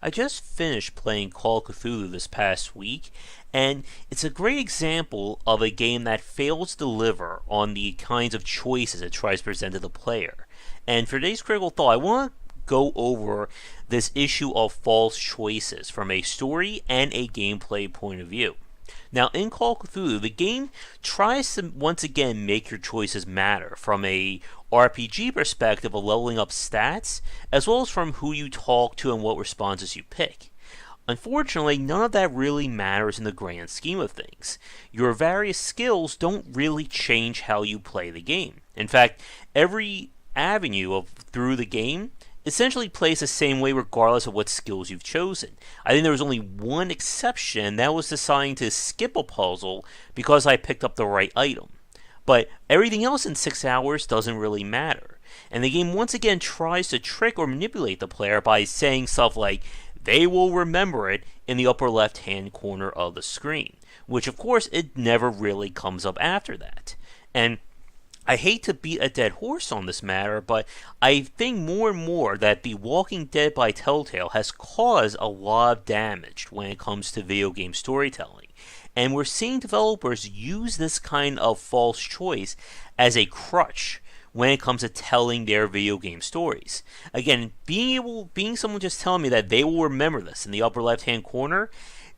I just finished playing Call of Cthulhu this past week, and it's a great example of a game that fails to deliver on the kinds of choices it tries to present to the player. And for today's critical thought, I want to go over this issue of false choices from a story and a gameplay point of view. Now, in Call of Cthulhu, the game tries to once again make your choices matter from a RPG perspective of leveling up stats, as well as from who you talk to and what responses you pick. Unfortunately, none of that really matters in the grand scheme of things. Your various skills don't really change how you play the game. In fact, every avenue through the game essentially plays the same way regardless of what skills you've chosen. I think there was only one exception, that was deciding to skip a puzzle because I picked up the right item. But everything else in 6 hours doesn't really matter. And the game once again tries to trick or manipulate the player by saying stuff like, they will remember it in the upper left hand corner of the screen. Which of course it never really comes up after that. And I hate to beat a dead horse on this matter, but I think more and more that The Walking Dead by Telltale has caused a lot of damage when it comes to video game storytelling. And we're seeing developers use this kind of false choice as a crutch when it comes to telling their video game stories. Again, being someone just telling me that they will remember this in the upper left hand corner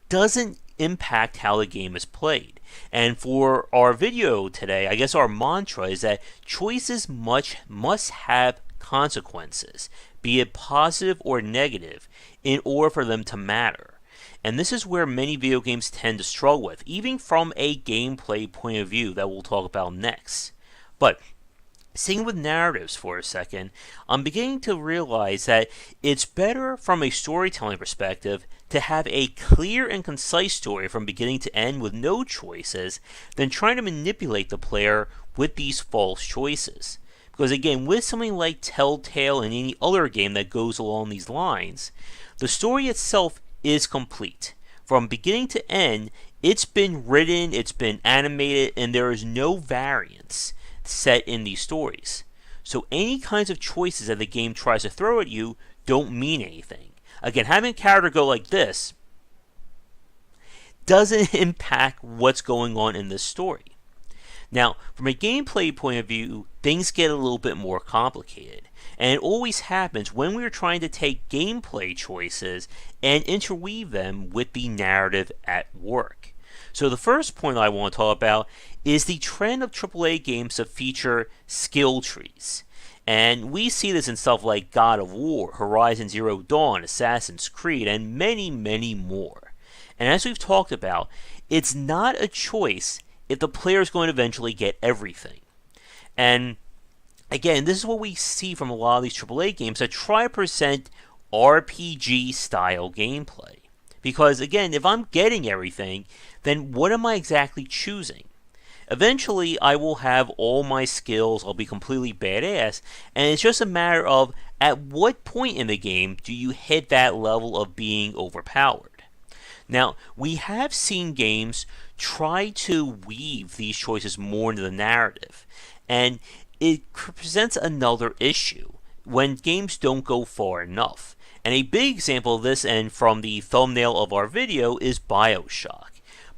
doesn't impact how the game is played. And for our video today, I guess our mantra is that choices must have consequences, be it positive or negative, in order for them to matter. And this is where many video games tend to struggle with, even from a gameplay point of view that we'll talk about next. But sticking with narratives for a second, I'm beginning to realize that it's better from a storytelling perspective to have a clear and concise story from beginning to end with no choices than trying to manipulate the player with these false choices. Because again, with something like Telltale and any other game that goes along these lines, the story itself is complete. From beginning to end, it's been written, it's been animated, and there is no variance set in these stories. So any kinds of choices that the game tries to throw at you don't mean anything. Again, having a character go like this doesn't impact what's going on in this story. Now, from a gameplay point of view, things get a little bit more complicated. And it always happens when we're trying to take gameplay choices and interweave them with the narrative at work. So the first point I want to talk about is the trend of AAA games to feature skill trees. And we see this in stuff like God of War, Horizon Zero Dawn, Assassin's Creed, and many, many more. And as we've talked about, it's not a choice if the player is going to eventually get everything. And again, this is what we see from a lot of these AAA games that try to present RPG-style gameplay. Because again, if I'm getting everything, then what am I exactly choosing? Eventually, I will have all my skills, I'll be completely badass, and it's just a matter of at what point in the game do you hit that level of being overpowered. Now, we have seen games try to weave these choices more into the narrative, and it presents another issue when games don't go far enough. And a big example of this, and from the thumbnail of our video, is BioShock.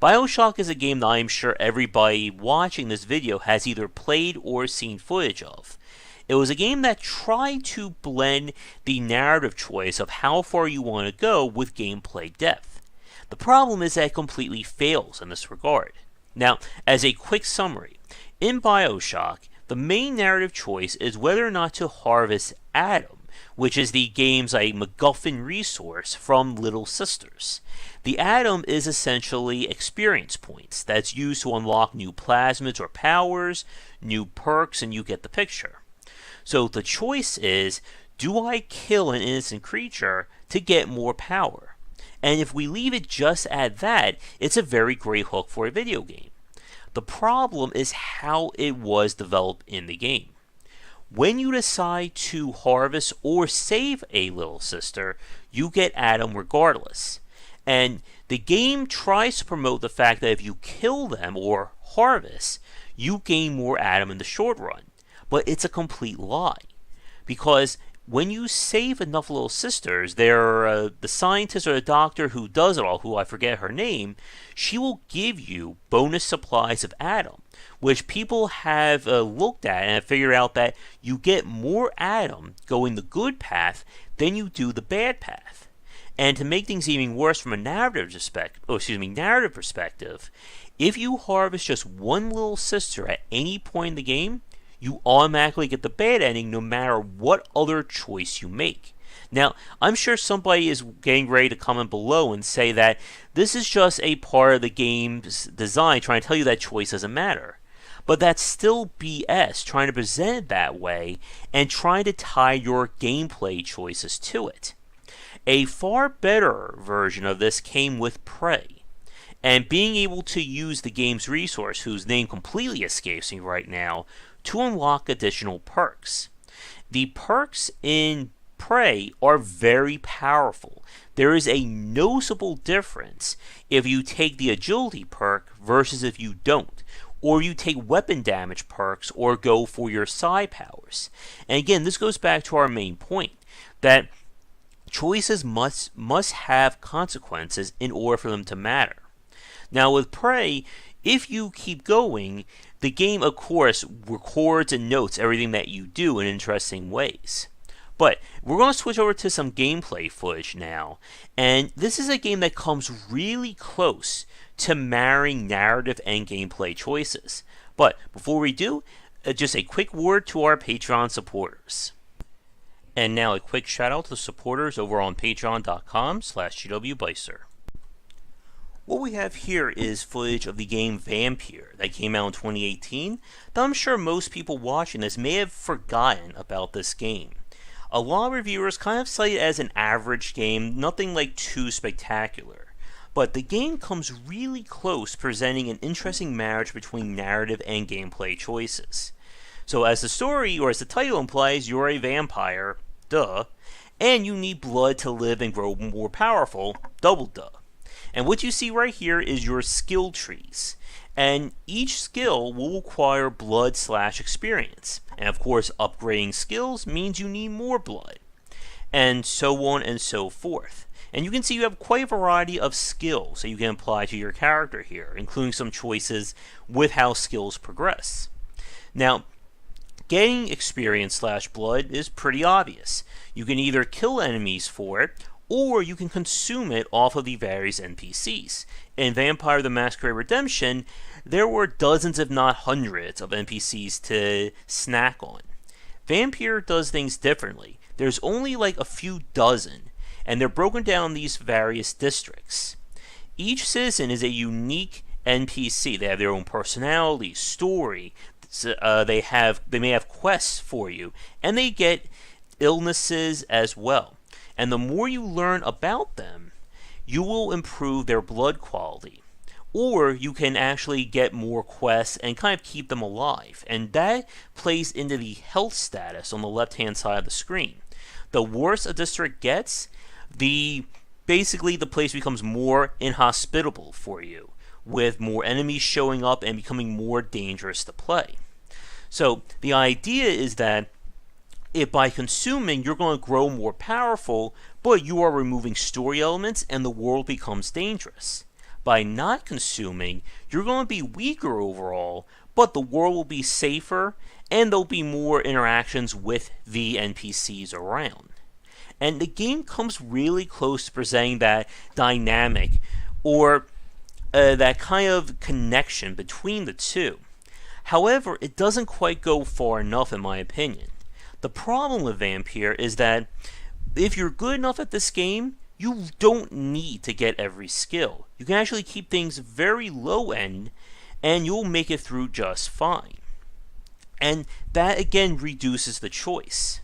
BioShock is a game that I'm sure everybody watching this video has either played or seen footage of. It was a game that tried to blend the narrative choice of how far you want to go with gameplay depth. The problem is that it completely fails in this regard. Now, as a quick summary, in BioShock, the main narrative choice is whether or not to harvest Adam, which is the game's MacGuffin resource from Little Sisters. The Atom is essentially experience points that's used to unlock new plasmids or powers, new perks, and you get the picture. So the choice is, do I kill an innocent creature to get more power? And if we leave it just at that, it's a very great hook for a video game. The problem is how it was developed in the game. When you decide to harvest or save a little sister, you get Adam regardless. And the game tries to promote the fact that if you kill them or harvest, you gain more Adam in the short run. But it's a complete lie. Because when you save enough little sisters, the scientist or the doctor who does it all, who I forget her name, she will give you bonus supplies of Atom, which people have looked at and have figured out that you get more Atom going the good path than you do the bad path. And to make things even worse from a narrative perspective, if you harvest just one little sister at any point in the game, you automatically get the bad ending no matter what other choice you make. Now, I'm sure somebody is getting ready to comment below and say that this is just a part of the game's design trying to tell you that choice doesn't matter. But that's still BS, trying to present it that way and trying to tie your gameplay choices to it. A far better version of this came with Prey, and being able to use the game's resource, whose name completely escapes me right now, to unlock additional perks. The perks in Prey are very powerful. There is a noticeable difference if you take the agility perk versus if you don't, or you take weapon damage perks or go for your psi powers. And again, this goes back to our main point, that choices must have consequences in order for them to matter. Now with Prey, if you keep going, the game of course records and notes everything that you do in interesting ways. But we're going to switch over to some gameplay footage now, and this is a game that comes really close to marrying narrative and gameplay choices. But before we do, just a quick word to our Patreon supporters. And now a quick shout out to the supporters over on patreon.com/gwbicer. What we have here is footage of the game Vampire that came out in 2018, though I'm sure most people watching this may have forgotten about this game. A lot of reviewers kind of cite it as an average game, nothing like too spectacular. But the game comes really close, presenting an interesting marriage between narrative and gameplay choices. So as the story, or as the title implies, you're a vampire, duh, and you need blood to live and grow more powerful, double duh. And what you see right here is your skill trees, and each skill will require blood/experience, and of course upgrading skills means you need more blood, and so on and so forth. And you can see you have quite a variety of skills that you can apply to your character here, including some choices with how skills progress. Now, getting experience/blood is pretty obvious. You can either kill enemies for it, or you can consume it off of the various NPCs. In Vampire the Masquerade Redemption, there were dozens if not hundreds of NPCs to snack on. Vampire does things differently. There's only like a few dozen, and they're broken down in these various districts. Each citizen is a unique NPC. They have their own personality, story, they may have quests for you, and they get illnesses as well. And the more you learn about them, you will improve their blood quality. Or you can actually get more quests and kind of keep them alive. And that plays into the health status on the left-hand side of the screen. The worse a district gets, basically the place becomes more inhospitable for you, with more enemies showing up and becoming more dangerous to play. So the idea is that if by consuming you're going to grow more powerful, but you are removing story elements and the world becomes dangerous. By not consuming, you're going to be weaker overall, but the world will be safer and there'll be more interactions with the NPCs around. And the game comes really close to presenting that dynamic, or that kind of connection between the two. However, it doesn't quite go far enough in my opinion. The problem with Vampire is that if you're good enough at this game, you don't need to get every skill. You can actually keep things very low end and you'll make it through just fine. And that again reduces the choice.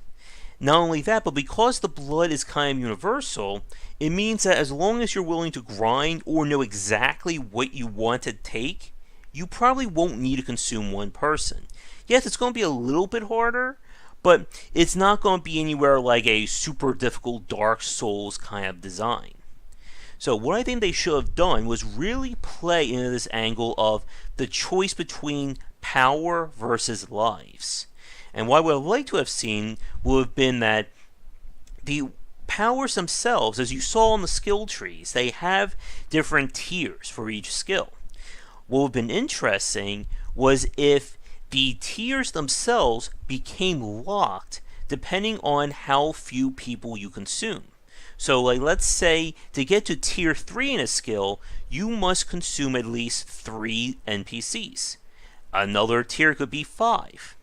Not only that, but because the blood is kind of universal, it means that as long as you're willing to grind or know exactly what you want to take, you probably won't need to consume one person. Yes, it's going to be a little bit harder, but it's not going to be anywhere like a super difficult Dark Souls kind of design. So what I think they should have done was really play into this angle of the choice between power versus lives. And what I would have liked to have seen would have been that the powers themselves, as you saw on the skill trees, they have different tiers for each skill. What would have been interesting was if the tiers themselves became locked depending on how few people you consume. So like let's say to get to tier 3 in a skill, you must consume at least 3 NPCs. Another tier could be 5.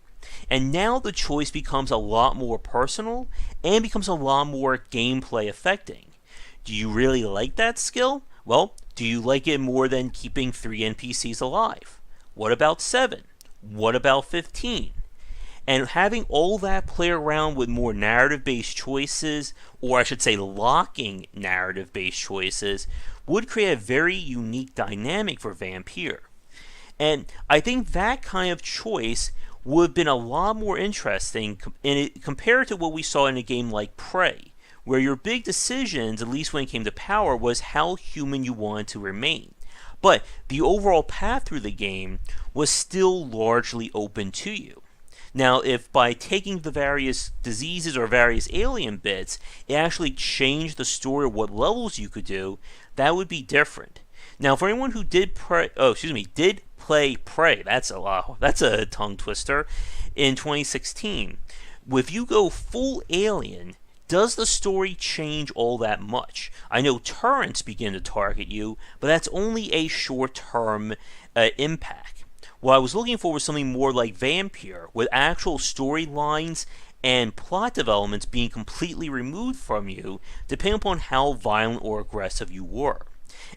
And now the choice becomes a lot more personal and becomes a lot more gameplay affecting. Do you really like that skill? Well, do you like it more than keeping 3 NPCs alive? What about 7? What about 15? And having all that play around with more narrative-based choices, or I should say locking narrative-based choices, would create a very unique dynamic for Vampire. And I think that kind of choice would have been a lot more interesting compared to what we saw in a game like Prey, where your big decisions, at least when it came to power, was how human you wanted to remain. But the overall path through the game was still largely open to you. Now, if by taking the various diseases or various alien bits, it actually changed the story of what levels you could do, that would be different. Now, for anyone who did play Prey, that's a tongue twister, in 2016, if you go full alien, does the story change all that much? I know turrets begin to target you, but that's only a short-term impact. What I was looking for was something more like Vampire, with actual storylines and plot developments being completely removed from you, depending upon how violent or aggressive you were.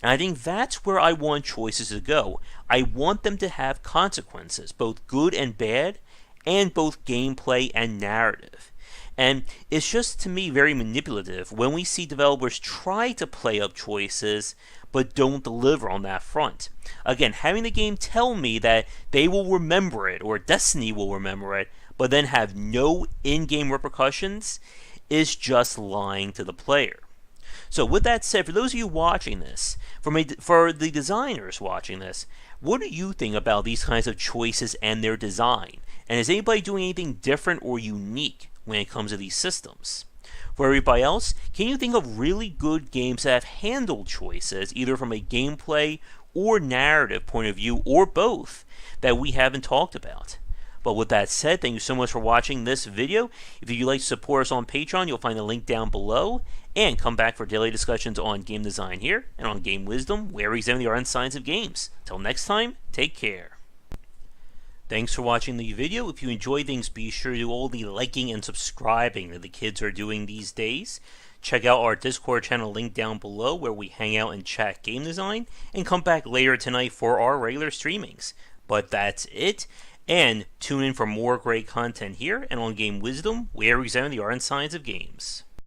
And I think that's where I want choices to go. I want them to have consequences, both good and bad, and both gameplay and narrative. And it's just, to me, very manipulative when we see developers try to play up choices but don't deliver on that front. Again, having the game tell me that they will remember it, or Destiny will remember it, but then have no in-game repercussions, is just lying to the player. So with that said, for those of you watching this, for the designers watching this, what do you think about these kinds of choices and their design? And is anybody doing anything different or unique when it comes to these systems? For everybody else, can you think of really good games that have handled choices, either from a gameplay or narrative point of view, or both, that we haven't talked about? But with that said, thank you so much for watching this video. If you'd like to support us on Patreon, you'll find the link down below. And come back for daily discussions on game design here, and on Game Wisdom, where we examine the art and science of games. Till next time, take care. Thanks for watching the video. If you enjoy things, be sure to do all the liking and subscribing that the kids are doing these days. Check out our Discord channel link down below, where we hang out and chat game design, and come back later tonight for our regular streamings. But that's it, and tune in for more great content here and on Game Wisdom, where we examine the art and science of games.